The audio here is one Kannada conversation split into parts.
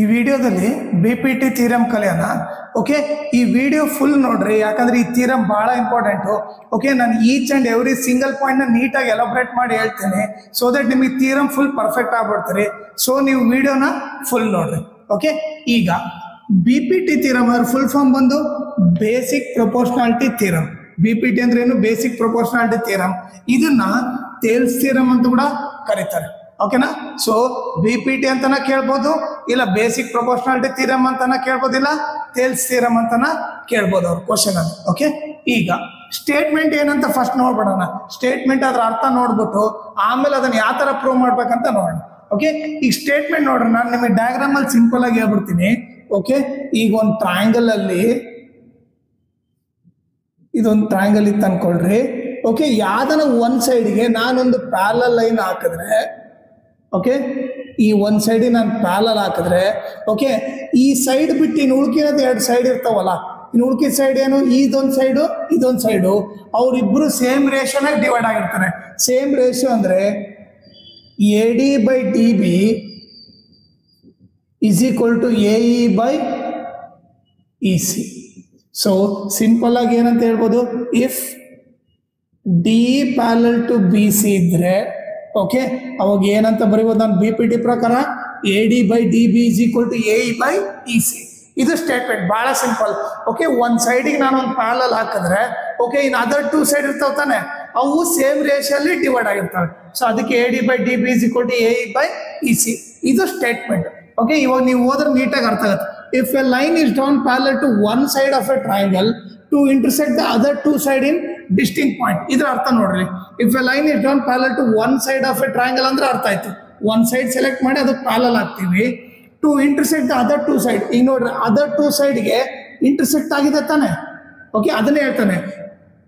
ಈ ವಿಡಿಯೋದಲ್ಲಿ BPT ಥಿಯರಮ್ ಕಲಿಯೋಣ. ಓಕೆ, ಈ ವಿಡಿಯೋ ಫುಲ್ ನೋಡ್ರಿ, ಯಾಕಂದ್ರೆ ಈ ಥಿಯರಮ್ ಬಹಳ ಇಂಪಾರ್ಟೆಂಟು. ಓಕೆ, ನಾನು ಈಚ್ ಅಂಡ್ ಎವ್ರಿ ಸಿಂಗಲ್ ಪಾಯಿಂಟ್ನ ನೀಟಾಗಿ ಎಲಾಬ್ರೇಟ್ ಮಾಡಿ ಹೇಳ್ತೇನೆ, ಸೊ ದಟ್ ನಿಮಗೆ ಥಿಯರಮ್ ಫುಲ್ ಪರ್ಫೆಕ್ಟ್ ಆಗ್ಬಿಡ್ತೀರಿ. ಸೊ ನೀವು ವಿಡಿಯೋನ ಫುಲ್ ನೋಡ್ರಿ. ಓಕೆ, ಈಗ BPT ಥಿಯರಮ್ ಅದ್ರ ಫುಲ್ ಫಾರ್ಮ್ ಬಂದು ಬೇಸಿಕ್ ಪ್ರೊಪೋರ್ಷನಾಲಿಟಿ ಥಿಯರಮ್. BPT ಅಂದ್ರೆ ಏನು? Basic proportionality theorem. ಇದನ್ನ ಥೇಲ್ಸ್ ಥಿಯರಮ್ ಅಂತ ಕೂಡ ಕರೀತಾರೆ. ಓಕೆನಾ? ಸೊ BPT ಅಂತನ ಕೇಳ್ಬೋದು, ಇಲ್ಲ ಬೇಸಿಕ್ ಪ್ರೊಪೋರ್ಷನಾಲಿಟಿ ಥಿಯರಮ್ ಅಂತನ ಕೇಳ್ಬೋದು, ಇಲ್ಲ ಥೇಲ್ಸ್ ಥಿಯರಮ್ ಅಂತನ ಕೇಳ್ಬೋದು ಅವ್ರ ಕ್ವಶನ್ ಅಲ್ಲಿ. ಓಕೆ, ಈಗ ಸ್ಟೇಟ್ಮೆಂಟ್ ಏನಂತ ಫಸ್ಟ್ ನೋಡ್ಬಿಡೋಣ. ಸ್ಟೇಟ್ಮೆಂಟ್ ಅದ್ರ ಅರ್ಥ ನೋಡ್ಬಿಟ್ಟು ಆಮೇಲೆ ಅದನ್ನ ಯಾವ ತರ ಪ್ರೂವ್ ಮಾಡ್ಬೇಕಂತ ನೋಡೋಣ. ಓಕೆ, ಈಗ ಸ್ಟೇಟ್ಮೆಂಟ್ ನೋಡ್ರಿ, ನಾನು ನಿಮಗೆ ಡಯಾಗ್ರಾಮ್ ಅಲ್ಲಿ ಸಿಂಪಲ್ ಆಗಿ ಹೇಳ್ಬಿಡ್ತೀನಿ. ಓಕೆ, ಈಗ ಒಂದು ಟ್ರಯಾಂಗಲ್ ಅಲ್ಲಿ ಇದೊಂದು ಟ್ರಯಾಂಗಲ್ ಇತ್ತು ಅನ್ಕೊಳ್ರಿ. ಓಕೆ, ಯಾವ್ದನ ಒಂದ್ ಸೈಡ್ಗೆ ನಾನೊಂದು ಪ್ಯಾರಲಲ್ ಲೈನ್ ಹಾಕಿದ್ರೆ, ಓಕೆ, ಈ ಒಂದ್ ಸೈಡ್ ನಾನು ಪ್ಯಾರಲಲ್ ಹಾಕಿದ್ರೆ, ಓಕೆ, ಈ ಸೈಡ್ ಬಿಟ್ಟು ಇನ್ನು ಉಳ್ಕಿರೋದು ಎರಡು ಸೈಡ್ ಇರ್ತಾವಲ್ಲ, ಇನ್ನು ಉಳ್ಕಿದ ಸೈಡ್ ಏನು? ಇದೊಂದು ಸೈಡು ಇದೊಂದು ಸೈಡು, ಅವ್ರಿಬ್ರು ಸೇಮ್ ರೇಷಿಯೋನಾಗ ಡಿವೈಡ್ ಆಗಿರ್ತಾರೆ. ಸೇಮ್ ರೇಷಿಯೋ ಅಂದ್ರೆ AD by DB is equal to AE by EC. So simple ಆಗಿ ಏನಂತ ಹೇಳ್ಬೋದು, if DE parallel to BC ಇದ್ರೆ, ಓಕೆ, ಅವಾಗ ಏನಂತ ಬರೀಬೋದು ನಾನು BPT ಪ್ರಕಾರ? AD by DB is equal to AE by EC. ಇದು ಸ್ಟೇಟ್ಮೆಂಟ್, ಬಹಳ ಸಿಂಪಲ್. ಓಕೆ, ಒಂದ್ ಸೈಡಿಗೆ ನಾನು ಒಂದು ಪ್ಯಾರಲಲ್ ಹಾಕಿದ್ರೆ, ಓಕೆ, ಇನ್ನು ಅದರ್ ಟೂ ಸೈಡ್ ಇರ್ತಾವ ತಾನೆ, ಅವು ಸೇಮ್ ರೇಷಿಯಲ್ಲಿ ಡಿವೈಡ್ ಆಗಿರ್ತವೆ. ಸೊ ಅದಕ್ಕೆ AD by DB is equal to AE by EC. ಇದು ಸ್ಟೇಟ್ಮೆಂಟ್. ಓಕೆ, ಇವಾಗ ನೀವು ಹೋದ್ರೆ ನೀಟಾಗಿ ಅರ್ಥ ಆಗುತ್ತೆ. If a line is drawn parallel to one side of a triangle to intersect the other two side in distinct point. ಇದರ ಅರ್ಥ ನೋಡ್ರಿ. If a line is drawn parallel to one side of a triangle ಅಂದ್ರೆ ಅರ್ಥ ಆಯ್ತು, ಒಂದ್ ಸೈಡ್ ಸೆಲೆಕ್ಟ್ ಮಾಡಿ ಅದಕ್ಕೆ ಪ್ಯಾರಲಲ್ ಹಾಕ್ತೀವಿ. To intersect the other two side, ಈಗ ನೋಡ್ರಿ ಅದರ್ ಟೂ ಸೈಡ್ಗೆ ಇಂಟರ್ಸೆಕ್ಟ್ ಆಗಿದೆ ತಾನೆ. ಓಕೆ, ಅದನ್ನೇ ಹೇಳ್ತಾನೆ,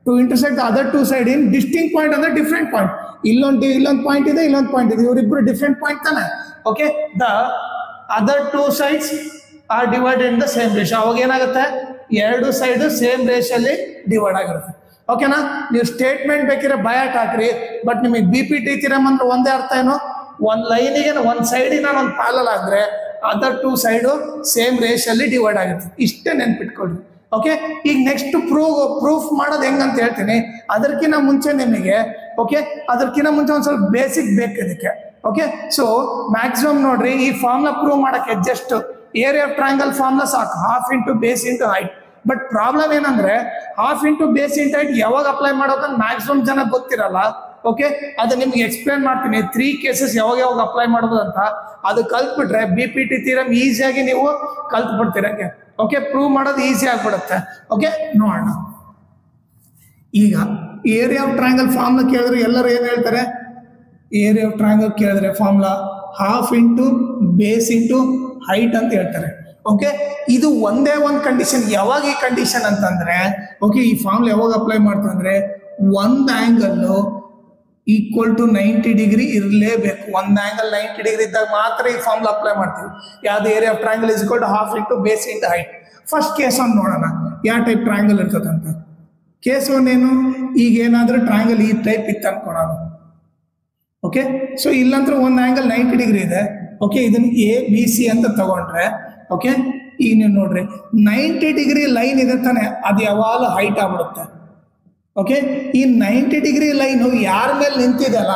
to intersect the other two side in distinct point ಅಂದ್ರೆ ಡಿಫ್ರೆಂಟ್ ಪಾಯಿಂಟ್. ಇಲ್ಲೊಂದು ಪಾಯಿಂಟ್ ಇದೆ, ಇಲ್ಲೊಂದು ಪಾಯಿಂಟ್ ಇದೆ, ಇವರಿಬ್ರು ಡಿಫ್ರೆಂಟ್ ಪಾಯಿಂಟ್ ತಾನೆ. Okay, the other two sides are divided in the same ratio. ಅವಾಗ ಏನಾಗುತ್ತೆ? ಎರಡು ಸೈಡ್ ಸೇಮ್ ರೇಷಿಯಲ್ಲಿ ಡಿವೈಡ್ ಆಗಿರುತ್ತೆ. ಓಕೆನಾ? ನೀವು ಸ್ಟೇಟ್ಮೆಂಟ್ ಬೇಕಿದ್ರೆ ಬಯಾಟ್ ಹಾಕ್ರಿ, ಬಟ್ ನಿಮಗೆ BPT ಥಿಯರಮ್ ಅಂದ್ರೆ ಒಂದೇ ಅರ್ಥ ಏನು? ಒಂದ್ ಲೈನಿಗೆ ಒಂದ್ ಸೈಡಿಗೆ ನಾನು ಒಂದು ಪ್ಯಾರಲಲ್ ಆಗಿದ್ರೆ ಅದರ್ ಟೂ ಸೈಡು ಸೇಮ್ ರೇಷಿಯಲ್ಲಿ ಡಿವೈಡ್ ಆಗಿರ್ತದೆ. ಇಷ್ಟೇ ನೆನ್ಪಿಟ್ಕೊಳ್ರಿ. ಓಕೆ, ಈಗ ನೆಕ್ಸ್ಟ್ ಪ್ರೂಫ್ ಮಾಡೋದು ಹೆಂಗಂತ ಹೇಳ್ತೀನಿ. ಅದಕ್ಕಿಂತ ಮುಂಚೆ ನಿಮಗೆ, ಓಕೆ, ಅದಕ್ಕಿಂತ ಮುಂಚೆ ಒಂದು ಸ್ವಲ್ಪ ಬೇಸಿಕ್ ಬೇಕು ಇದಕ್ಕೆ. ಓಕೆ, ಸೊ ಮ್ಯಾಕ್ಸಿಮಮ್ ನೋಡ್ರಿ, ಈ ಫಾರ್ಮ್ನ ಪ್ರೂವ್ ಮಾಡಕ್ಕೆ ಜಸ್ಟ್ ಏರಿಯಾ ಆಫ್ ಟ್ರಯಾಂಗಲ್ ಫಾರ್ಮ್ನ ಸಾಕು, half into base into height. But problem ಏನಂದ್ರೆ half into base into height ಯಾವಾಗ ಅಪ್ಲೈ ಮಾಡೋಕಂತ ಮ್ಯಾಕ್ಸಿಮಮ್ ಜನ ಗೊತ್ತಿರಲ್ಲ. ಓಕೆ, ಅದು ನಿಮ್ಗೆ ಎಕ್ಸ್ಪ್ಲೇನ್ ಮಾಡ್ತೀನಿ, 3 ಕೇಸಸ್ ಯಾವಾಗ ಅಪ್ಲೈ ಮಾಡ್ಬೋದು ಅಂತ. ಅದು ಕಲ್ತ್ಬಿಟ್ರೆ BPT ಥಿಯರಮ್ ಈಸಿಯಾಗಿ ನೀವು ಕಲ್ತ್ಬಿಡ್ತೀರ. ಓಕೆ, ಪ್ರೂವ್ ಮಾಡೋದು ಈಸಿ ಆಗ್ಬಿಡುತ್ತೆ. ಓಕೆ, ನೋಡೋಣ. ಈಗ ಏರಿಯಾ ಆಫ್ ಟ್ರಯಾಂಗಲ್ ಫಾರ್ಮ್ನ ಕೇಳಿದ್ರೆ ಎಲ್ಲರೂ ಏನು ಹೇಳ್ತಾರೆ? ಏರಿಯಾ ಆಫ್ ಟ್ರಯಾಂಗಲ್ ಕೇಳಿದ್ರೆ formula half into base into height ಅಂತ ಹೇಳ್ತಾರೆ. ಓಕೆ, ಇದು ಒಂದೇ ಒಂದು ಕಂಡೀಷನ್. ಯಾವಾಗ ಈ ಕಂಡೀಷನ್ ಅಂತಂದ್ರೆ, ಓಕೆ, ಈ ಫಾರ್ಮ್ಲ ಯಾವಾಗ ಅಪ್ಲೈ ಮಾಡ್ತೀವಿ ಅಂದ್ರೆ ಒಂದು ಆಂಗಲ್ ಈಕ್ವಲ್ ಟು 90 ಡಿಗ್ರಿ ಇರಲೇಬೇಕು. ಒಂದು ಆಂಗಲ್ 90 ಡಿಗ್ರಿ ಇದ್ದಾಗ ಮಾತ್ರ ಈ ಫಾರ್ಮ್ಲ ಅಪ್ಲೈ ಮಾಡ್ತೀವಿ. ಯಾವ್ದು? Area of triangle is equal to half into base into height. First case ಒಂದು ನೋಡೋಣ, ಯಾವ ಟೈಪ್ ಟ್ರಯಾಂಗಲ್ ಇರ್ತದಂತ. ಕೇಸ್ ಒಂದೇನು? ಈಗ ಏನಾದ್ರೂ ಟ್ರಯಾಂಗಲ್ ಈ ಟೈಪ್ ಇತ್ತು ಅನ್ಕೊಳೋಣ. ಓಕೆ, ಸೊ ಇಲ್ಲಂತ್ರ ಒಂದು ಆಂಗಲ್ 90 ಡಿಗ್ರಿ ಇದೆ. ಓಕೆ, ಇದನ್ನ ABC ಅಂತ ತಗೊಂಡ್ರೆ, ಓಕೆ, ಈಗ ನೀವು ನೋಡ್ರಿ 90 ಡಿಗ್ರಿ ಲೈನ್ ಇದೆ ತಾನೆ, ಅದು ಯಾವಾಗಲೂ ಹೈಟ್ ಆಗ್ಬಿಡುತ್ತೆ. ಓಕೆ, ಈ 90 ಡಿಗ್ರಿ ಲೈನ್ ಯಾರ ಮೇಲೆ ನಿಂತಿದೆಯಲ್ಲ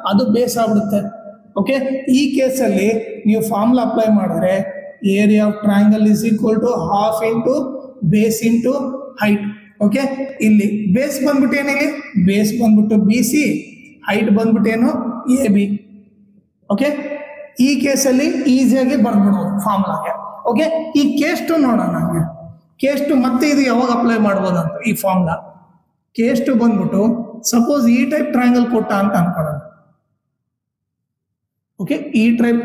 ಅದು ಬೇಸ್ ಆಗ್ಬಿಡುತ್ತೆ. ಓಕೆ, ಈ ಕೇಸಲ್ಲಿ ನೀವು ಫಾರ್ಮುಲಾ ಅಪ್ಲೈ ಮಾಡಿದ್ರೆ area of triangle is equal to half into base into height. Okay, ಇಲ್ಲಿ ಬೇಸ್ ಬಂದ್ಬಿಟ್ಟು ಏನಿದೆ? ಬೇಸ್ ಬಂದ್ಬಿಟ್ಟು BC, ಹೈಟ್ ಬಂದ್ಬಿಟ್ಟು ಏನು? AB. ಓಕೆ, ಈ ಕೇಸಲ್ಲಿ ಈಸಿಯಾಗಿ ಬರ್ಬಿಡ್ಬೋದು ಫಾರ್ಮುಲಾಗೆ. ಓಕೆ, ಈ ಕೇಸ್ ಟು ನೋಡೋಣ. ಕೇಸ್ ಟು ಮತ್ತೆ ಇದು ಯಾವಾಗ ಅಪ್ಲೈ ಮಾಡ್ಬೋದು ಅಂತ ಈ ಫಾರ್ಮುಲಾ. ಕೇಸ್ ಟು ಬಂದ್ಬಿಟ್ಟು ಸಪೋಸ್ ಈ ಟೈಪ್ ಟ್ರಯಾಂಗಲ್ ಕೊಟ್ಟ ಅಂತ ಅನ್ಕೊಳ್ಳೋಣ. ಓಕೆ, ಈ ಟೈಪ್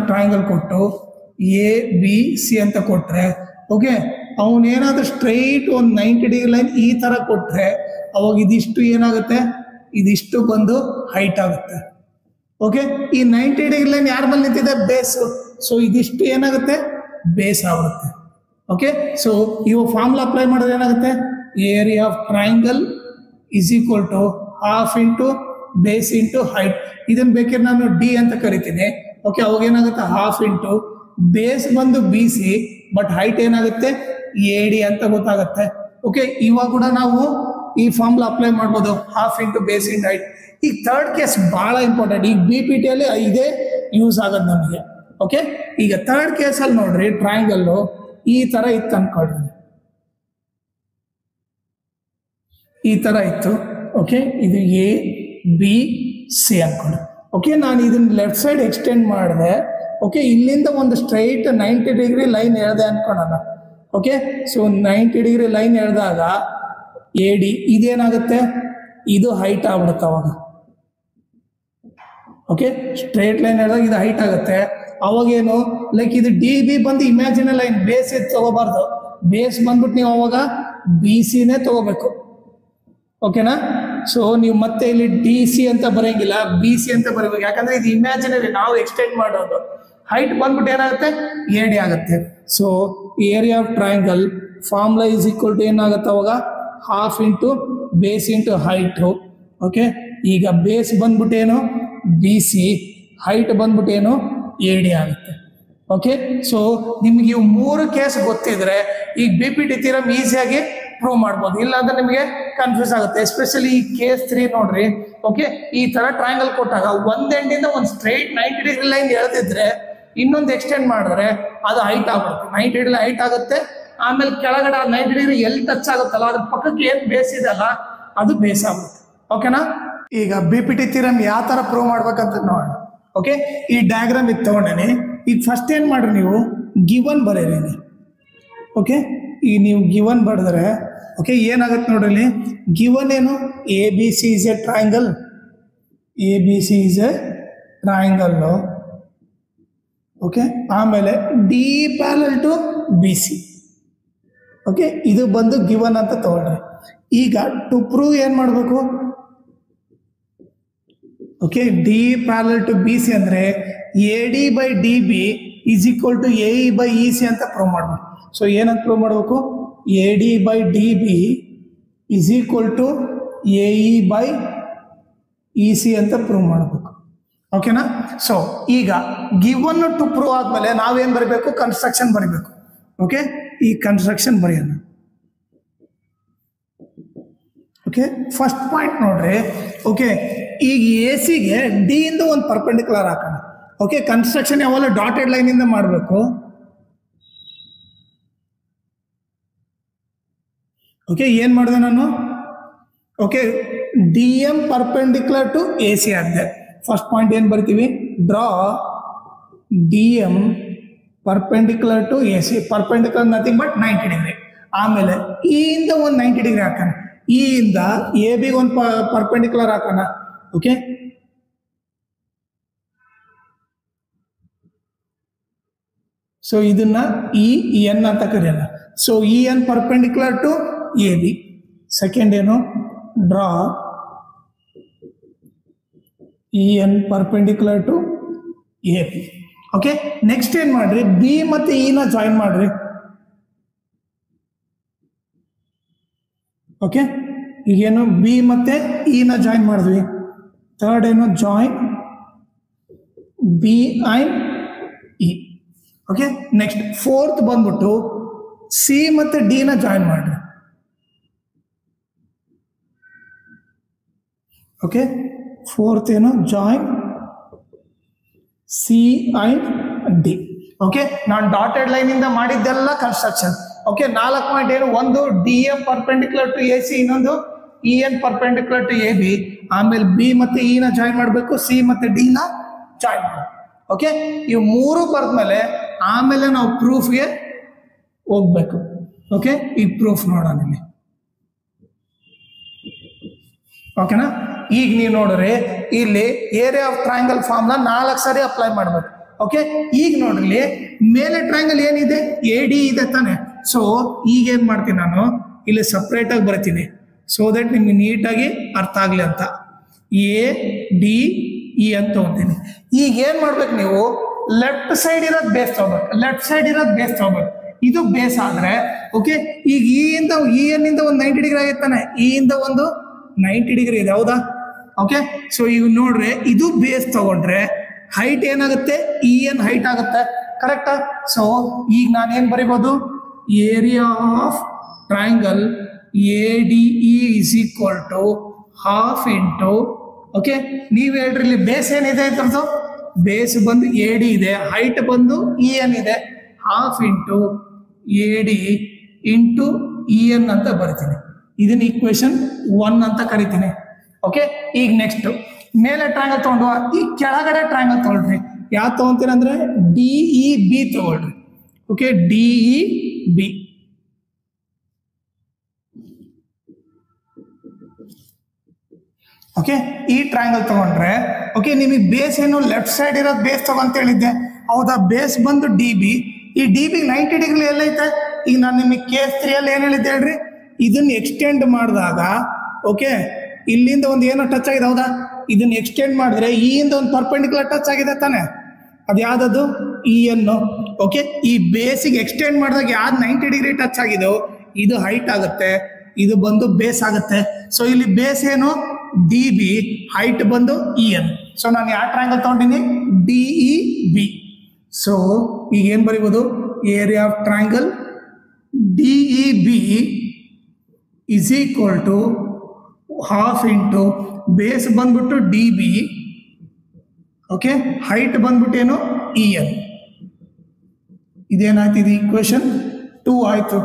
ಟ್ರಯಾಂಗಲ್ ಕೊಟ್ಟು ABC ಅಂತ ಕೊಟ್ರೆ, ಓಕೆ, ಅವನೇನಾದ್ರೂ ಸ್ಟ್ರೈಟ್ ಒಂದು 90 ಡಿಗ್ರಿ ಲೈನ್ ಈ ತರ ಕೊಟ್ರೆ ಅವಾಗ ಇದಿಷ್ಟು ಏನಾಗುತ್ತೆ? ಇದಿಷ್ಟು ಬಂದು ಹೈಟ್ ಆಗುತ್ತೆ. ಓಕೆ, ಈ 90 ಡಿಗ್ರಿ ಲೈನ್ ಯಾರ ಮೇಲೆ ನಿಂತಿದೆ? ಬೇಸ್. ಸೊ ಇದಿಷ್ಟು ಏನಾಗುತ್ತೆ? ಬೇಸ್ ಆಗುತ್ತೆ. ಓಕೆ, ಸೊ ಇವು ಫಾರ್ಮುಲಾ ಅಪ್ಲೈ ಮಾಡಿದ್ರೆ ಏನಾಗುತ್ತೆ? Area of triangle is equal to half into base into height. ಇದನ್ನ ಬೇಕಿದ್ರೆ ನಾನು D ಅಂತ ಕರಿತೀನಿ. ಓಕೆ, ಅವಾಗ ಏನಾಗುತ್ತೆ? ಹಾಫ್ ಇಂಟು ಬೇಸ್ ಬಂದು ಬಿ ಸಿ, ಬಟ್ ಹೈಟ್ ಏನಾಗುತ್ತೆ ಎ ಡಿ ಅಂತ ಗೊತ್ತಾಗುತ್ತೆ. ಓಕೆ, ಇವಾಗ ಕೂಡ ನಾವು ಈ ಫಾರ್ಮುಲಾ ಅಪ್ಲೈ ಮಾಡ್ಬೋದು, half into base into height. ಈಗ ಥರ್ಡ್ ಕೇಸ್ ಬಹಳ ಇಂಪಾರ್ಟೆಂಟ್, ಈಗ ಬಿ ಪಿ ಟಿ ಅಲ್ಲಿ ಇದೇ ಯೂಸ್ ಆಗೋದು ನಮಗೆ. ಓಕೆ, ಈಗ ಥರ್ಡ್ ಕೇಸಲ್ಲಿ ನೋಡ್ರಿ, ಟ್ರಯಾಂಗಲ್ಲು ಈ ತರ ಇತ್ತು ಅನ್ಕೊಳ್ರಿ, ಈ ತರ ಇತ್ತು. ಓಕೆ, ಇದು ಎ ಬಿ ಸಿ ಅನ್ಕೊಂಡು. ಓಕೆ, ನಾನು ಇದನ್ನ ಲೆಫ್ಟ್ ಸೈಡ್ ಎಕ್ಸ್ಟೆಂಡ್ ಮಾಡಿದೆ. ಓಕೆ, ಇಲ್ಲಿಂದ ಒಂದು ಸ್ಟ್ರೈಟ್ 90 ಡಿಗ್ರಿ ಲೈನ್ ಎಳೆದೆ ಅನ್ಕೊಳ್ಳೋಣ. ಓಕೆ, ಸೊ 90 ಡಿಗ್ರಿ ಲೈನ್ ಎಳೆದಾಗ ಎ ಡಿ ಇದೇನಾಗುತ್ತೆ, ಇದು ಹೈಟ್ ಆಗ್ಬಿಡುತ್ತೆ ಅವಾಗ. ಓಕೆ, ಸ್ಟ್ರೈಟ್ ಲೈನ್ ಎಳೆದಾಗ ಇದು ಹೈಟ್ ಆಗುತ್ತೆ. ಅವಾಗೇನು, ಲೈಕ್ ಇದು ಡಿ ಬಿ ಬಂದು ಇಮ್ಯಾಜಿನರಿ ಲೈನ್, ಬೇಸ್ ತಗೋಬಾರ್ದು. ಬೇಸ್ ಬಂದ್ಬಿಟ್ಟು ನೀವು ಅವಾಗ ಬಿ ಸಿನೇ ತಗೋಬೇಕು. ಓಕೆನಾ? ಸೊ ನೀವು ಮತ್ತೆ ಇಲ್ಲಿ ಡಿ ಸಿ ಅಂತ ಬರೆಯಂಗಿಲ್ಲ, ಬಿ ಸಿ ಅಂತ ಬರೀಬೇಕು, ಯಾಕಂದ್ರೆ ಇದು ಇಮ್ಯಾಜಿನರಿ, ನಾವು ಎಕ್ಸ್ಟೆಂಡ್ ಮಾಡೋದು. ಹೈಟ್ ಬಂದ್ಬಿಟ್ಟು ಏನಾಗುತ್ತೆ, ಎ ಡಿ ಆಗುತ್ತೆ. So area of triangle formula is equal to ಏನಾಗುತ್ತೆ ಅವಾಗ, half into base into height. Okay, ಈಗ ಬೇಸ್ ಬಂದ್ಬಿಟ್ಟೇನು ಬಿ ಸಿ, ಹೈಟ್ ಬಂದ್ಬಿಟ್ಟೇನು ಎ ಡಿ ಆಗುತ್ತೆ. ಓಕೆ, ಸೊ ನಿಮ್ಗೆ ಇವು 3 ಕೇಸ್ ಗೊತ್ತಿದ್ರೆ ಈಗ ಬಿ ಪಿ ಟಿ ಥಿಯರಮ್ ಈಸಿಯಾಗಿ ಪ್ರೂವ್ ಮಾಡ್ಬೋದು. ಇಲ್ಲಾಂದ್ರೆ ನಿಮಗೆ ಕನ್ಫ್ಯೂಸ್ ಆಗುತ್ತೆ. ಎಸ್ಪೆಷಲಿ ಈ ಕೇಸ್ 3 ನೋಡ್ರಿ. ಓಕೆ, ಈ ತರ ಟ್ರಯಾಂಗಲ್ ಕೊಟ್ಟಾಗ ಒಂದ್ ಎಂಡಿಂದ ಒಂದು ಸ್ಟ್ರೈಟ್ 90 ಡಿಗ್ರಿ ಲೈನ್ ಎಳೆದಿದ್ರೆ ಇನ್ನೊಂದು ಎಕ್ಸ್ಟೆಂಡ್ ಮಾಡಿದ್ರೆ ಅದು ಹೈಟ್ ಆಗ್ಬಿಡುತ್ತೆ. 90 ಡಿಗ್ರಿ ಹೈಟ್ ಆಗುತ್ತೆ. ಆಮೇಲೆ ಕೆಳಗಡೆ 90 ಡಿಗ್ರಿ ಎಲ್ಲಿ ಟಚ್ ಆಗುತ್ತಲ್ಲ ಅದ್ರ ಪಕ್ಕಕ್ಕೆ ಏನ್ ಬೇಸ್ ಇದೆಲ್ಲ ಅದು ಬೇಸ್ ಆಗುತ್ತೆ. ಓಕೆನಾ? ಈಗ ಬಿ ಪಿ ಟಿ ಥಿಯರಮ್ ಯಾವ ತರ ಪ್ರೂವ್ ಮಾಡ್ಬೇಕಂತ ನೋಡೋಣ. ಓಕೆ, ಈ ಡಯಾಗ್ರಾಮ್ ಇದು ತಗೊಂಡೇನೆ. ಈಗ ಫಸ್ಟ್ ಏನ್ ಮಾಡ್ರಿ, ನೀವು ಗಿವನ್ ಬರೀರಿ. ಓಕೆ, ಈಗ ನೀವು ಗಿವನ್ ಬರೆದ್ರೆ ಓಕೆ ಏನಾಗುತ್ತೆ ನೋಡ್ರಿ, ಗಿವನ್ ಏನು, A B C is a triangle, A B C is a triangle. Okay, ಆಮೇಲೆ D parallel to B C. Okay, ಇದು ಬಂದು ಗಿವನ್ ಅಂತ ತಗೊಳ್ರಿ. ಈಗ ಟು ಪ್ರೂವ್ ಏನ್ ಮಾಡಬೇಕು, okay, D parallel to B C ಅಂದ್ರೆ A D by D B is equal to A E by E C ಅಂತ ಪ್ರೂವ್ ಮಾಡ್ಬೇಕು. ಸೊ ಏನಂತ ಪ್ರೂವ್ ಮಾಡಬೇಕು, A D by D B is equal to A E by E C ಅಂತ ಪ್ರೂವ್ ಮಾಡಬೇಕು. ಓಕೆನಾ? ಸೊ ಈಗ ಗಿವನ್ ಟು ಪ್ರೂವ್ ಆದ್ಮೇಲೆ ನಾವೇನ್ ಬರೀಬೇಕು, ಕನ್ಸ್ಟ್ರಕ್ಷನ್ ಬರೀಬೇಕು. ಓಕೆ, ಈ ಕನ್ಸ್ಟ್ರಕ್ಷನ್ ಬರೆಯೋಣ. ಓಕೆ, ಫಸ್ಟ್ ಪಾಯಿಂಟ್ ನೋಡ್ರಿ. ಓಕೆ, ಈಗ ಎ ಸಿಗೆ ಡಿ ಇಂದ ಒಂದು ಪರ್ಪೆಂಡಿಕ್ಯುಲರ್ ಹಾಕೋಣ. ಓಕೆ, ಕನ್ಸ್ಟ್ರಕ್ಷನ್ ಯಾವಾಗ ಡಾಟೆಡ್ ಲೈನ್ ಇಂದ ಮಾಡಬೇಕು. ಓಕೆ, ಏನ್ ಮಾಡಿದೆ ನಾನು, okay, D M perpendicular to A C ಆಗಿದೆ. ಫಸ್ಟ್ ಪಾಯಿಂಟ್ ಏನ್ ಬರ್ತೀವಿ, draw D M perpendicular to A C, perpendicular nothing but 90 degree. ಆಮೇಲೆ ಇ ಇಂದ ಒಂದು 90 ಡಿಗ್ರಿ ಹಾಕೋಣ. ಇ ಇಂದ ಎ ಬಿ ಒಂದು ಪರ್ಪೆಂಡಿಕ್ಯುಲರ್ ಹಾಕೋಣ. ಓಕೆ, ಸೊ ಇದನ್ನ ಇ ಎನ್ ಅಂತ ಕರೆಯೋಣ. So E N perpendicular to A B. Second ಏನು, draw E N perpendicular to A B. Okay, next ಏನ್ ಮಾಡ್ರಿ, ಬಿ ಮತ್ತೆ ಇ ನ ಜಾಯಿನ್ ಮಾಡ್ರಿ. ಓಕೆ, ಈಗೇನು ಬಿ ಮತ್ತೆ ಇ ನ ಜಾಯಿನ್ ಮಾಡಿದ್ವಿ. ಥರ್ಡ್ ಏನು, join B and E. Okay, next fourth ಬಂದ್ಬಿಟ್ಟು ಸಿ ಮತ್ತೆ ಡಿ ನ ಜಾಯಿನ್ ಮಾಡ್ರಿ. ಓಕೆ, ಫೋರ್ತ್ ಏನು, join C and D. Okay, ನಾನು ಡಾಟೆಡ್ ಲೈನ್ ಇಂದ ಮಾಡಿದ್ದೆಲ್ಲ ಕನ್ಸ್ಟ್ರಕ್ಷನ್. ಓಕೆ, 4 ಪಾಯಿಂಟ್ ಏನು, ಒಂದು D M perpendicular to A C, ಇನ್ನೊಂದು E N perpendicular to A B. ಆಮೇಲೆ ಬಿ ಮತ್ತೆ ಇ ನ ಜಾಯಿನ್ ಮಾಡಬೇಕು, ಸಿ ಮತ್ತೆ ಡಿ ನ ಜಾಯಿನ್ ಮಾಡಬೇಕು. ಓಕೆ, ಇವು 3 ಬರೆದ್ಮೇಲೆ ಆಮೇಲೆ ನಾವು ಪ್ರೂಫ್ಗೆ ಹೋಗ್ಬೇಕು. ಓಕೆ, ಈ ಪ್ರೂಫ್ ನೋಡೋಣ ಇಲ್ಲಿ. ಓಕೆನಾ? ಈಗ ನೀವು ನೋಡ್ರಿ, ಇಲ್ಲಿ ಏರಿಯಾ ಆಫ್ ಟ್ರಯಾಂಗಲ್ ಫಾರ್ಮ್ನ 4 ಸಾರಿ ಅಪ್ಲೈ ಮಾಡ್ಬೇಕು. ಓಕೆ, ಈಗ ನೋಡ್ರಿ, ಮೇಲೆ ಟ್ರಯಾಂಗಲ್ ಏನಿದೆ, ಎ ಡಿ ಇದೆ ತಾನೆ. ಸೊ ಈಗ ಏನ್ ಮಾಡ್ತೀನಿ, ನಾನು ಇಲ್ಲಿ ಸಪ್ರೇಟ್ ಆಗಿ ಬರ್ತೀನಿ, ಸೊ ದಟ್ ನಿಮ್ಗೆ ನೀಟಾಗಿ ಅರ್ಥ ಆಗ್ಲಿ ಅಂತ. ಎ ಡಿ ಇ ಅಂತ ತಗೊಂತೀನಿ. ಈಗ ಏನ್ ಮಾಡ್ಬೇಕು, ನೀವು ಲೆಫ್ಟ್ ಸೈಡ್ ಇರೋದು ಬೇಸ್ ತಗೋಬೇಕು, ಲೆಫ್ಟ್ ಸೈಡ್ ಇರೋದು ಬೇಸ್ ತಗೋಬೇಕು. ಇದು ಬೇಸ್ ಆದ್ರೆ ಓಕೆ, ಈಗ ಇ ಎನ್ ಇಂದ ಒಂದು 90 ಡಿಗ್ರಿ ಆಗಿರ್ತಾನೆ, ಇ ಇಂದ ಒಂದು 90 ಡಿಗ್ರಿ ಇದೆ, ಹೌದಾ? ಓಕೆ, ಸೊ ಈಗ ನೋಡ್ರಿ, ಇದು ಬೇಸ್ ತಗೊಂಡ್ರೆ ಹೈಟ್ ಏನಾಗುತ್ತೆ ಇ ಎನ್ ಹೈಟ್ ಆಗುತ್ತೆ, ಕರೆಕ್ಟಾ? ಸೊ ಈಗ ನಾನೇನು ಬರಿಬೋದು, area of triangle A D E is equal to half into, okay ನೀವು ಹೇಳ್ರಿ ಇಲ್ಲಿ ಬೇಸ್ ಏನಿದೆ ಇದ್ರದ್ದು, ಬೇಸ್ ಬಂದು ಎ ಡಿ ಇದೆ, ಹೈಟ್ ಬಂದು ಇ ಎನ್ ಇದೆ, half into A D into E N ಅಂತ ಬರ್ತೀನಿ. ಇದನ್ನ ಈಕ್ವೇಶನ್ 1 ಅಂತ ಕರಿತೀನಿ. ಓಕೆ, ಈಗ ನೆಕ್ಸ್ಟ್ ಮೇಲೆ ಟ್ರಯಾಂಗಲ್ ತಗೊಂಡು ಈ ಕೆಳಗಡೆ ಟ್ರಯಾಂಗಲ್ ತಗೊಳ್ರಿ. ಯಾವ್ದು ತಗೊಂತೀರ ಅಂದ್ರೆ ಡಿ ಇ ಬಿ ತಗೊಳ್ರಿ. Okay, D E B. Okay, ಈ ಟ್ರಯಾಂಗಲ್ ತಗೊಂಡ್ರೆ ಓಕೆ ನಿಮಗೆ ಬೇಸ್ ಏನು ಲೆಫ್ಟ್ ಸೈಡ್ ಇರೋದು ಬೇಸ್ ತಗೊಂತ ಹೇಳಿದ್ದೆ, ಹೌದಾ? ಬೇಸ್ ಬಂದು ಡಿ ಬಿ, ಈ ಡಿ ಬಿ 90 ಡಿಗ್ರಿ ಎಲ್ಲೈತೆ. ಈಗ ನಾನು ನಿಮಗೆ ಕೇಸ್ 3 ಅಲ್ಲಿ ಏನು ಹೇಳಿದ್ದೆ ಹೇಳ್ರಿ, ಇದನ್ನ ಎಕ್ಸ್ಟೆಂಡ್ ಮಾಡಿದಾಗ ಓಕೆ ಇಲ್ಲಿಂದ ಒಂದು ಏನೋ ಟಚ್ ಆಗಿದೆ, ಹೌದಾ? ಇದನ್ನ ಎಕ್ಸ್ಟೆಂಡ್ ಮಾಡಿದ್ರೆ ಈ ಇಂದ ಒಂದು ಪರ್ಪೆಂಡಿಕ್ಯುಲರ್ ಟಚ್ ಆಗಿದೆ ತಾನೆ, ಅದು ಯಾವ್ದದು ಇ ಎನ್. ಓಕೆ, ಈ ಬೇಸಿಗೆ ಎಕ್ಸ್ಟೆಂಡ್ ಮಾಡಿದಾಗ ಯಾವ್ದು 90 ಡಿಗ್ರಿ ಟಚ್ ಆಗಿದೆಯೋ ಇದು ಹೈಟ್ ಆಗುತ್ತೆ, ಇದು ಬಂದು ಬೇಸ್ ಆಗುತ್ತೆ. ಸೊ ಇಲ್ಲಿ ಬೇಸ್ ಏನು ಡಿ ಬಿ, ಹೈಟ್ ಬಂದು ಇ ಎನ್. ಸೊ ನಾನು ಯಾವ ಟ್ರಯಾಂಗಲ್ ತಗೊಂಡಿನಿ, ಡಿ ಇ ಬಿ. ಸೊ ಈಗ ಏನ್ ಬರೀಬಹುದು, area of triangle D E B is equal to half into base ಬಂದ್ಬಿಟ್ಟು ಡಿ ಬಿ, ಓಕೆ ಹೈಟ್ ಬಂದ್ಬಿಟ್ಟು ಏನು ಇ ಎನ್. ಇದೇನಾಯ್ತು, ಇದು ಈಕ್ವೇಶನ್ 2 ಆಯ್ತು.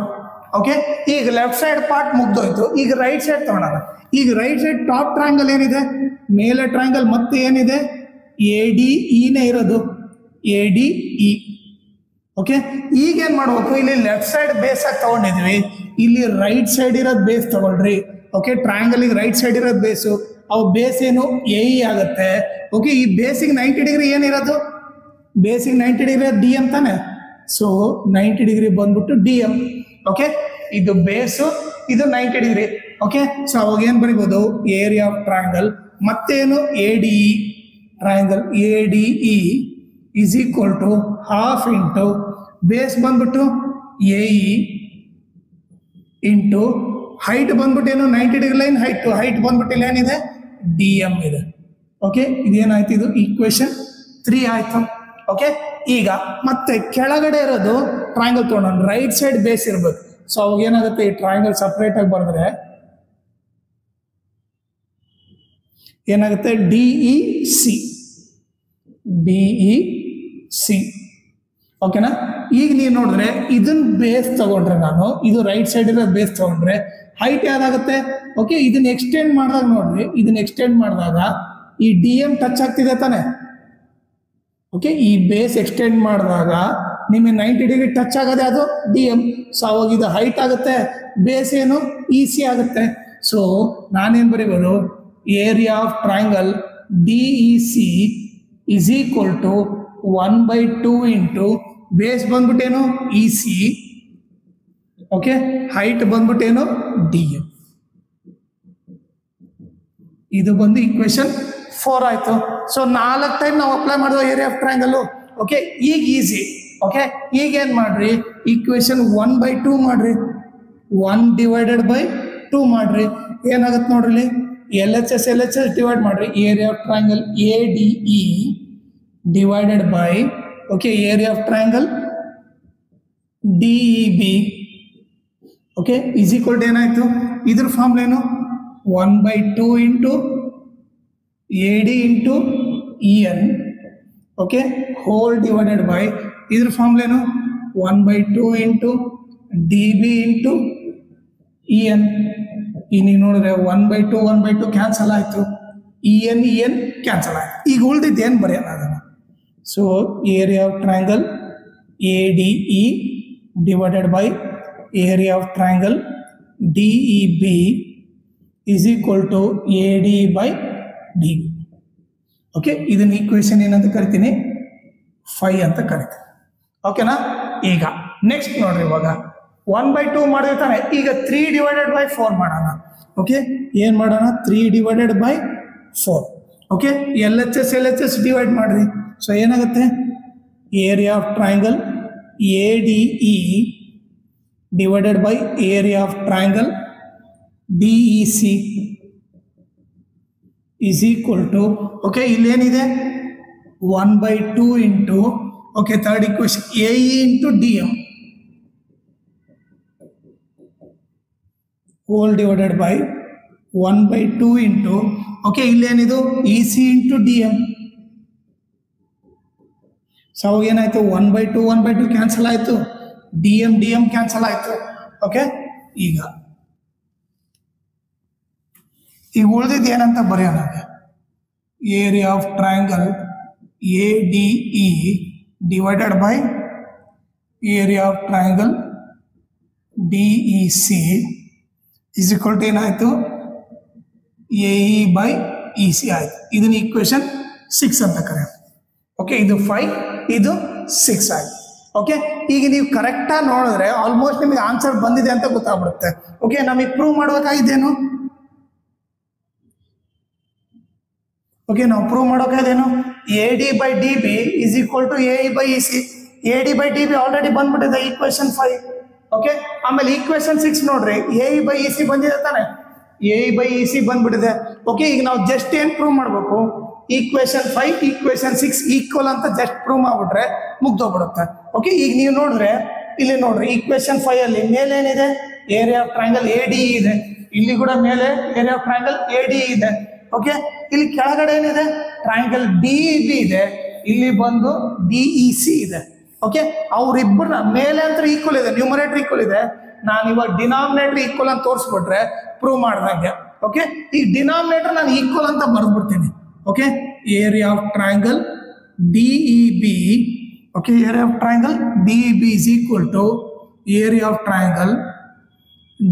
ಓಕೆ, ಈಗ ಲೆಫ್ಟ್ ಸೈಡ್ ಪಾರ್ಟ್ ಮುಗ್ದೋಯ್ತು. ಈಗ ರೈಟ್ ಸೈಡ್ ತಗೊಳ್ಳೋಣ. ಈಗ ರೈಟ್ ಸೈಡ್ ಟಾಪ್ ಟ್ರಯಾಂಗಲ್ ಏನಿದೆ, ಮೇಲೆ ಟ್ರಯಾಂಗಲ್ ಮತ್ತೆ ಏನಿದೆ ಎ ಡಿ ಇನೇ ಇರೋದು, ಎ ಡಿ ಇ. ಓಕೆ, ಈಗ ಏನ್ ಮಾಡ್ಬೇಕು, ಇಲ್ಲಿ ಲೆಫ್ಟ್ ಸೈಡ್ ಬೇಸ್ ಆಗಿ ತಗೊಂಡಿದ್ವಿ, ಇಲ್ಲಿ ರೈಟ್ ಸೈಡ್ ಇರೋದು ಬೇಸ್ ತಗೊಳ್ರಿ. ಓಕೆ, ಟ್ರಯಾಂಗಲ್ ಈಗ ರೈಟ್ ಸೈಡ್ ಇರೋದು ಬೇಸು, ಅವು ಬೇಸ್ ಏನು ಎ ಇ ಆಗುತ್ತೆ. ಓಕೆ, ಈ ಬೇಸಿಗೆ 90 ಡಿಗ್ರಿ ಏನಿರೋದು, ಬೇಸಿಗೆ 90 ಡಿಗ್ರಿ ಡಿ ಎಂ ತಾನೆ. ಸೊ 90 ಡಿಗ್ರಿ ಬಂದ್ಬಿಟ್ಟು ಡಿ ಎಂ. ಓಕೆ, ಇದು ಬೇಸು, ಇದು 90 ಡಿಗ್ರಿ. ಓಕೆ, ಸೊ ಅವಾಗ ಏನ್ ಬರೀಬಹುದು, ಏರಿಯಾ ಆಫ್ ಟ್ರಯಾಂಗಲ್ ಮತ್ತೇನು A D E, triangle A D E is equal to half into base ಬಂದ್ಬಿಟ್ಟು ಎ ಇ ಇಂಟು ಹೈಟ್ ಬಂದ್ಬಿಟ್ಟು ಏನು 90 ಡಿಗ್ರಿ ಲೈನ್ ಹೈಟ್, ಹೈಟ್ ಬಂದ್ಬಿಟ್ಟು ಇಲ್ಲಿ ಏನಿದೆ ಡಿ ಎಂ ಇದೆ. ಓಕೆ, ಇದೇನಾಯ್ತು, ಇದು ಈಕ್ವೇಶನ್ 3 ಆಯ್ತು. ಓಕೆ, ಈಗ ಮತ್ತೆ ಕೆಳಗಡೆ ಇರೋದು ಟ್ರಯಾಂಗಲ್ ತಗೊಂಡು ರೈಟ್ ಸೈಡ್ ಬೇಸ್ ಇರ್ಬೇಕು. ಸೊ ಅವಾಗ ಏನಾಗುತ್ತೆ, ಈ ಟ್ರಯಾಂಗಲ್ ಸಪ್ರೇಟ್ ಆಗಿ ಬರೆದ್ರೆ ಏನಾಗುತ್ತೆ, D E C, D E C. ಓಕೆನಾ? ಈಗ ನೀವು ನೋಡಿದ್ರೆ ಇದನ್ನ ಬೇಸ್ ತಗೊಂಡ್ರೆ, ನಾನು ಇದು ರೈಟ್ ಸೈಡ್ ಇರೋ ಬೇಸ್ ತಗೊಂಡ್ರೆ ಹೈಟ್ ಯಾವ್ದಾಗುತ್ತೆ. ಓಕೆ, ಇದನ್ನ ಎಕ್ಸ್ಟೆಂಡ್ ಮಾಡಿದಾಗ ನೋಡ್ರಿ, ಇದನ್ನ ಎಕ್ಸ್ಟೆಂಡ್ ಮಾಡಿದಾಗ ಈ ಡಿ ಎಂ ಟಚ್ ಆಗ್ತಿದೆ ತಾನೆ. ಓಕೆ, ಈ ಬೇಸ್ ಎಕ್ಸ್ಟೆಂಡ್ ಮಾಡಿದಾಗ ನಿಮಗೆ 90 ಡಿಗ್ರಿ ಟಚ್ ಆಗೋದೆ ಅದು ಡಿ ಎಂ. ಸೊ ಅವಾಗ ಇದು ಹೈಟ್ ಆಗುತ್ತೆ, ಬೇಸ್ ಏನು ಇ ಸಿ ಆಗುತ್ತೆ. ಸೊ ನಾನೇನು ಬರೀಬೋದು, area of triangle D E C is equal to 1/2 into base ಬಂದ್ಬಿಟ್ಟೇನು ಇ ಸಿ, ಓಕೆ ಹೈಟ್ ಬಂದ್ಬಿಟ್ಟೇನು ಡಿ ಎಂ. ಇದು ಬಂದು ಈಕ್ವೇಶನ್ 4 ಆಯ್ತು. ಸೊ 4 ಟೈಮ್ ನಾವು ಅಪ್ಲೈ ಮಾಡಿದ್ವು ಏರಿಯಾ ಆಫ್ ಟ್ರಯಾಂಗಲ್. ಓಕೆ, ಈಗ ಈಸಿ. ಓಕೆ, ಈಗ ಏನ್ ಮಾಡ್ರಿ, ಈಕ್ವೇಶನ್ 1/2 ಮಾಡ್ರಿ, 1/2 ಮಾಡ್ರಿ. ಏನಾಗುತ್ತೆ ನೋಡ್ರಿ, ಎಲ್ ಎಚ್ ಎಸ್ ಡಿವೈಡ್ ಮಾಡ್ರಿ, area of triangle A D E divided by okay area of triangle D E B. Okay, is equal to ಏನಾಯ್ತು, ಇದ್ರ ಫಾರ್ಮ್ ಏನು 1/2 into A D into E N. Okay, whole divided by ಇದ್ರ ಫಾರ್ಮ್ಲ ಏನು 1/2 into D B into E N. ಈಗ ನೋಡಿದ್ರೆ 1/2 ಕ್ಯಾನ್ಸಲ್ ಆಯ್ತು, ಇ ಎನ್ ಕ್ಯಾನ್ಸಲ್ ಆಯ್ತು. ಈಗ ಉಳಿದಿದ್ದು ಏನು ಬರೆಯೋಣ ಅದನ್ನು. So area of triangle A D E divided by area of triangle D E B is equal to A D by D B. Okay, ಇದನ್ನ ಈಕ್ವೇಶನ್ ಏನಂತ ಕರಿತೀನಿ, 5 ಅಂತ ಕರಿತೀನಿ. ಓಕೆನಾ? ಈಗ ನೆಕ್ಸ್ಟ್ ನೋಡ್ರಿ, ಇವಾಗ 1/2 ಮಾಡಿರ್ತಾನೆ. ಈಗ 3/4 ಮಾಡೋಣ. ಓಕೆ, ಏನ್ ಮಾಡೋಣ, 3/4. Okay, L H S divide ಮಾಡ್ರಿ. ಸೊ ಏನಾಗುತ್ತೆ, area of triangle A D E divided by area of triangle D E C is equal to okay ಇಲ್ಲೇನಿದೆ 1/2 into, okay, third equation, AE into DM whole divided by 1/2 into, okay, ಇಲ್ಲಿ ಏನಿದು EC into DM. ಸೊ ಅವಾಗ ಏನಾಯ್ತು, 1/2 ಕ್ಯಾನ್ಸಲ್ ಆಯಿತು, DM ಕ್ಯಾನ್ಸಲ್ ಆಯಿತು. ಓಕೆ, ಈಗ ಉಳಿದಿದ್ದು ಏನಂತ ಬರೆಯೋಣ, area of triangle ADE divided by area of triangle DEC is equal to ಏನಾಯಿತು, AE by EC ಆಯಿತು. ಇದನ್ನ ಈಕ್ವೇಶನ್ 6 ಅಂತ ಕರೆಯೋಣ. ಓಕೆ, ಇದು 5, ಇದು 6 ಆಯಿತು. ಓಕೆ, ಈಗ ನೀವು ಕರೆಕ್ಟಾಗಿ ನೋಡಿದ್ರೆ ಆಲ್ಮೋಸ್ಟ್ ನಿಮಗೆ ಆನ್ಸರ್ ಬಂದಿದೆ ಅಂತ ಗೊತ್ತಾಗ್ಬಿಡುತ್ತೆ. ಓಕೆ, ನಮಗೆ ಪ್ರೂವ್ ಮಾಡಬೇಕಾಗಿದ್ದೇನು, ಓಕೆ, ನಾವು prove ಮಾಡೋಕಾಯ್ದೇನು, AD by DB is equal to AE by EC. AD by DB already ಬಂದ್ಬಿಟ್ಟಿದೆ ಈಕ್ವೇಶನ್ 5. ಓಕೆ, ಆಮೇಲೆ ಈಕ್ವೇಶನ್ 6 ನೋಡ್ರಿ, AE by EC ಬಂದಿದೆ ತಾನೆ, AE by EC ಬಂದ್ಬಿಟ್ಟಿದೆ. ಓಕೆ, ಈಗ ನಾವು ಜಸ್ಟ್ ಏನು ಪ್ರೂವ್ ಮಾಡಬೇಕು, ಈಕ್ವೇಶನ್ 5 ಈಕ್ವೇಶನ್ 6 ಈಕ್ವಲ್ ಅಂತ ಜಸ್ಟ್ ಪ್ರೂವ್ ಮಾಡಿಬಿಟ್ರೆ ಮುಗ್ದೋಗ್ಬಿಡುತ್ತೆ. ಓಕೆ, ಈಗ ನೀವು ನೋಡಿದ್ರೆ ಇಲ್ಲಿ ನೋಡ್ರಿ, ಈಕ್ವೇಶನ್ 5 ಅಲ್ಲಿ ಮೇಲೆ ಏನಿದೆ, ಏರಿಯಾ ಆಫ್ ಟ್ರಯಾಂಗಲ್ ADE ಇದೆ, ಇಲ್ಲಿ ಕೂಡ ಮೇಲೆ ಏರಿಯಾ ಆಫ್ ಟ್ರಯಾಂಗಲ್ ADE ಇದೆ. ಓಕೆ, ಇಲ್ಲಿ ಕೆಳಗಡೆ ಏನಿದೆ, ಟ್ರಯಾಂಗಲ್ DEB ಇದೆ, ಇಲ್ಲಿ ಬಂದು DEC ಇದೆ. ಓಕೆ, ಅವ್ರಿಬ್ಬರನ್ನ ಮೇಲೆ ಅಂತ ಈಕ್ವಲ್ ಇದೆ, ನ್ಯೂಮರೇಟರ್ ಈಕ್ವಲ್ ಇದೆ, ನಾನು ಇವಾಗ ಡಿನಾಮಿನೇಟರ್ ಈಕ್ವಲ್ ಅಂತ ತೋರಿಸ್ಬಿಟ್ರೆ ಪ್ರೂವ್ ಮಾಡ್ದಂಗೆ. ಓಕೆ, ಈ ಡಿನಾಮಿನೇಟರ್ ನಾನು ಈಕ್ವಲ್ ಅಂತ ಬರೆದ್ಬಿಡ್ತೀನಿ. Okay, area of triangle DEB, okay, area of triangle DEB is equal to area of triangle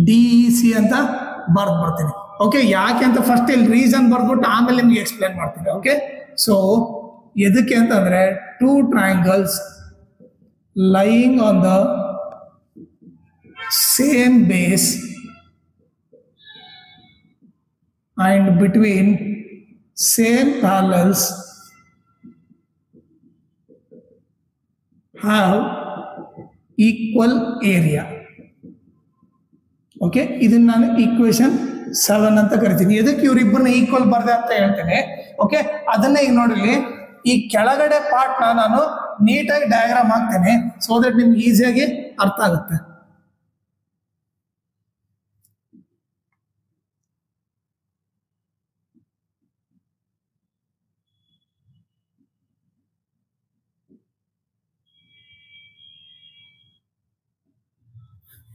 DEC ಅಂತ ಬರ್ದ್ಬಿಡ್ತೀನಿ. ಓಕೆ, ಯಾಕೆ ಅಂತ ಫಸ್ಟ್ ಇಲ್ಲಿ ರೀಸನ್ ಬರ್ದ್ಬಿಟ್ಟು ಆಮೇಲೆ ನಿಮ್ಗೆ ಎಕ್ಸ್ಪ್ಲೇನ್ ಮಾಡ್ತೀನಿ. ಓಕೆ, ಸೊ ಎದಕ್ಕೆ ಅಂತಂದ್ರೆ 2 triangles lying on the same base and between same parallels have equal area. Okay, ಇದನ್ನ ನಾನು ಈಕ್ವೇಶನ್ 7 ಅಂತ ಕರಿತೀನಿ. ಎದಕ್ಕೆ ಇವರಿಬ್ಬರನ್ನ ಈಕ್ವಲ್ ಬರ್ದೆ ಅಂತ ಹೇಳ್ತೇನೆ. ಓಕೆ, ಅದನ್ನ ಈಗ ನೋಡಿಲಿ, ಈ ಕೆಳಗಡೆ ಪಾರ್ಟ್ನ ನಾನು ನೀಟಾಗಿ ಡಯಾಗ್ರಾಮ್ ಹಾಕ್ತೇನೆ, ಸೊ ದಟ್ ನಿಮ್ಗೆ ಈಸಿಯಾಗಿ ಅರ್ಥ ಆಗುತ್ತೆ.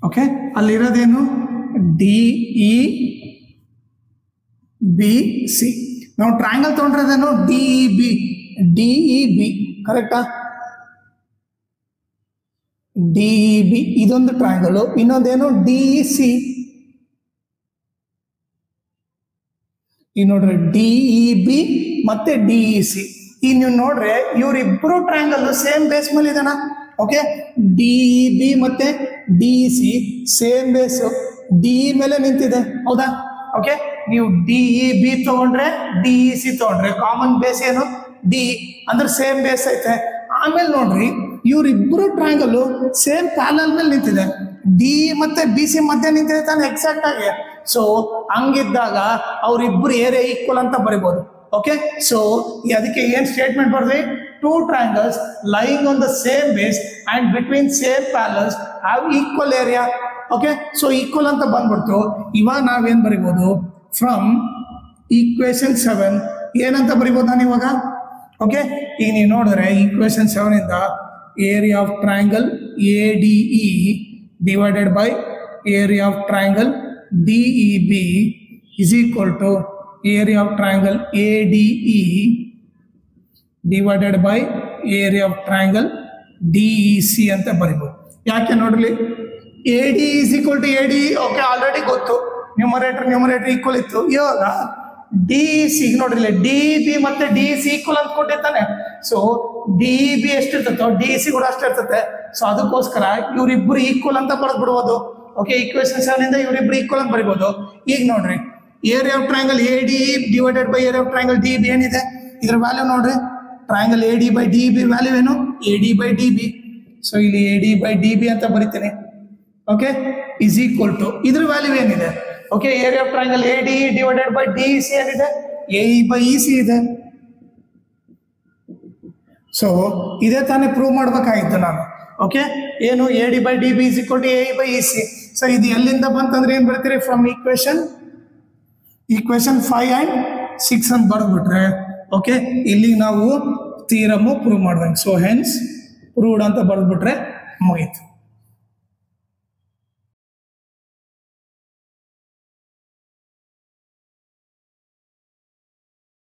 ಓಕೆ, ಅಲ್ಲಿರೋದೇನು DEBC. ನಾವು ಟ್ರಯಾಂಗಲ್ ತೊಗೊಂಡಿರೋದೇನು DEB ಕರೆಕ್ಟಾ, DEB ಇದೊಂದು ಟ್ರಯಾಂಗಲ್, ಇನ್ನೊಂದೇನು DEC. ಈಗ ನೋಡ್ರಿ DEB ಮತ್ತೆ DEC. ಈಗ ನೀವು ನೋಡ್ರೆ ಇವರಿಬ್ಬರು ಟ್ರಯಾಂಗಲ್ ಸೇಮ್ ಬೇಸ್ ಮೇಲೆ ಇದೆನಾ. ಓಕೆ, DEB ಮತ್ತೆ DEC ಸೇಮ್ ಬೇಸ್ DE ಮೇಲೆ ನಿಂತಿದೆ, ಹೌದಾ. ಓಕೆ, ನೀವು DEB ತಗೊಂಡ್ರೆ DEC ತಗೊಂಡ್ರೆ ಕಾಮನ್ ಬೇಸ್ ಏನು DE ಅಂದ್ರೆ ಸೇಮ್ ಬೇಸ್ ಐತೆ. ಆಮೇಲೆ ನೋಡ್ರಿ ಇವರಿಬ್ಬರು ಟ್ರಯಾಂಗಲ್ ಸೇಮ್ ಪ್ಯಾರಲಲ್ ಮೇಲೆ ನಿಂತಿದೆ, DE ಮತ್ತೆ BC ಮಧ್ಯೆ ನಿಂತಿದೆ ತಾನೆ ಎಕ್ಸಾಕ್ಟ್ ಆಗಿ. ಸೊ ಹಂಗಿದ್ದಾಗ ಅವ್ರಿಬ್ರು ಏರಿಯಾ ಈಕ್ವಲ್ ಅಂತ ಬರಿಬಹುದು. ಓಕೆ, ಸೊ ಅದಕ್ಕೆ ಏನ್ statement ಬರ್ದ್ವಿ, 2 triangles lying on the same base and between same parallels have equal area. Okay, so equal ಅಂತ ಬಂದ್ಬಿಡ್ತು. ಇವಾಗ ನಾವೇನ್ ಬರಿಬೋದು, ಫ್ರಮ್ ಈಕ್ವೇಶನ್ 7 ಏನಂತ ಬರಿಬೋದು ನಾನು ಇವಾಗ. ಓಕೆ, ಈಗ ನೀವು ನೋಡಿದ್ರೆ ಈಕ್ವೇಶನ್ 7 ಇಂದ area of triangle ADE divided by area of triangle DEB is equal to area of triangle ADE divided by area of triangle DEC ಅಂತ ಬರಿಬೋದು. ಯಾಕೆ ನೋಡ್ಲಿ, AD is equal to AD, okay already ಗೊತ್ತು, ನ್ಯೂಮರೇಟರ್ ಈಕ್ವಲ್ ಇತ್ತು. ಇವಾಗ DEC ನೋಡ್ರಿ, DEB ಮತ್ತೆ DEC ಈಕ್ವಲ್ ಅಂತ ಕೊಟ್ಟಿರ್ತಾನೆ. ಸೊ DEB ಎಷ್ಟಿರ್ತೋ DEC ಕೂಡ ಅಷ್ಟಿರ್ತದೆ. ಸೊ ಅದಕ್ಕೋಸ್ಕರ ಇವರಿಬ್ರು ಈಕ್ವಲ್ ಅಂತ ಬರೆದು ಬಿಡ್ಬೋದು. ಓಕೆ, ಈಕ್ವೇಶನ್ 7 ಇಂದ ಇವರಿಬ್ರು ಈಕ್ವಲ್ ಅಂತ ಬರಿಬೋದು. ಈಗ ನೋಡ್ರಿ, area of triangle ADE divided by area of triangle DEB ಏನಿದೆ, ಇದ್ರ ವ್ಯಾಲ್ಯೂ ನೋಡ್ರಿ, triangle AD by DEB value ಏನು, AD by DB. ಸೊ ಇಲ್ಲಿ AD by DB ಅಂತ ಬರಿತೀನಿ. ಓಕೆ, ಇಸ್ ಈಕ್ವಲ್ ಟು ಇದ್ರ ವ್ಯಾಲ್ಯೂ ಏನಿದೆ, okay, area of triangle ADE divided by DEC ಏನಿದೆ, AE by EC ಇದೆ. ಸೊ ಇದೇ ತಾನೇ ಪ್ರೂವ್ ಮಾಡ್ಬೇಕಾಗಿತ್ತು ನಾನು. ಓಕೆ, ಏನು AD by DB is equal to AE by EC. So ಇದು ಎಲ್ಲಿಂದ ಬಂತಂದ್ರೆ ಏನು ಬರ್ತೀರಿ, ಫ್ರಮ್ ಈಕ್ವೇಶನ್ 5 and 6 ಅಂತ ಬರೆದ್ಬಿಟ್ರೆ ಓಕೆ, ಇಲ್ಲಿ ನಾವು ಥಿಯರಮ್ ಪ್ರೂವ್ ಮಾಡ್ದಂಗೆ. ಸೊ ಹೆನ್ಸ್ ಪ್ರೂವ್ಡ್ ಅಂತ ಬರೆದ್ಬಿಟ್ರೆ ಮುಗೀತು.